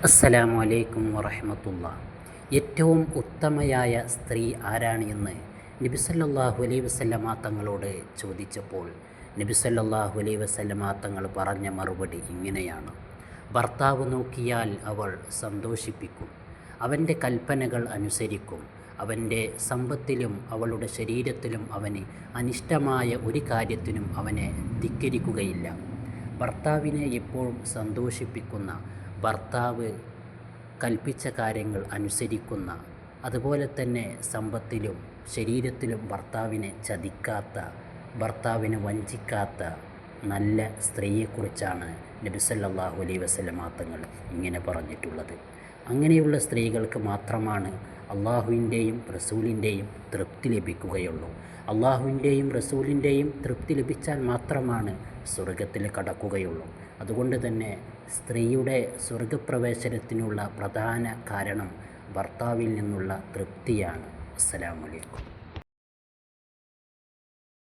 അസ്സലാമു അലൈക്കും വറഹ്മത്തുള്ളാ. ഏറ്റവും ഉത്തമയായ സ്ത്രീ ആരാണ് എന്ന് നബി സല്ലല്ലാഹു അലൈഹി വസല്ലമ തങ്ങളോട് ചോദിച്ചപ്പോൾ നബി സല്ലല്ലാഹു അലൈഹി വസല്ലമ തങ്ങൾ പറഞ്ഞ മറുപടി ഇങ്ങനെയാണ്: ഭർത്താവ് നോക്കിയാൽ അവൾ സന്തോഷിപ്പിക്കും, അവൻ്റെ കൽപ്പനകൾ അനുസരിക്കും, അവൻ്റെ സമ്പത്തിലും അവളുടെ ശരീരത്തിലും അവന് അനിഷ്ടമായ ഒരു കാര്യത്തിനും അവനെ ധിക്കരിക്കുകയില്ല. ഭർത്താവിനെ എപ്പോഴും സന്തോഷിപ്പിക്കുന്ന, ഭർത്താവ് കൽപ്പിച്ച കാര്യങ്ങൾ അനുസരിക്കുന്ന, അതുപോലെ തന്നെ സമ്പത്തിലും ശരീരത്തിലും ഭർത്താവിനെ ചതിക്കാത്ത, ഭർത്താവിനെ വഞ്ചിക്കാത്ത നല്ല സ്ത്രീയെക്കുറിച്ചാണ് നബി സല്ലല്ലാഹു അലൈഹി വസല്ലമ തങ്ങൾ ഇങ്ങനെ പറഞ്ഞിട്ടുള്ളത്. അങ്ങനെയുള്ള സ്ത്രീകൾക്ക് മാത്രമാണ് അള്ളാഹുവിൻ്റെയും റസൂലിൻ്റെയും തൃപ്തി ലഭിക്കുകയുള്ളൂ. അള്ളാഹുവിൻ്റെയും റസൂലിൻ്റെയും തൃപ്തി ലഭിച്ചാൽ മാത്രമാണ് സ്വർഗത്തിൽ കടക്കുകയുള്ളൂ. അതുകൊണ്ട് തന്നെ സ്ത്രീയുടെ സ്വർഗപ്രവേശനത്തിനുള്ള പ്രധാന കാരണം ഭർത്താവിൽ നിന്നുള്ള തൃപ്തിയാണ്. അസ്സലാമു അലൈക്കും.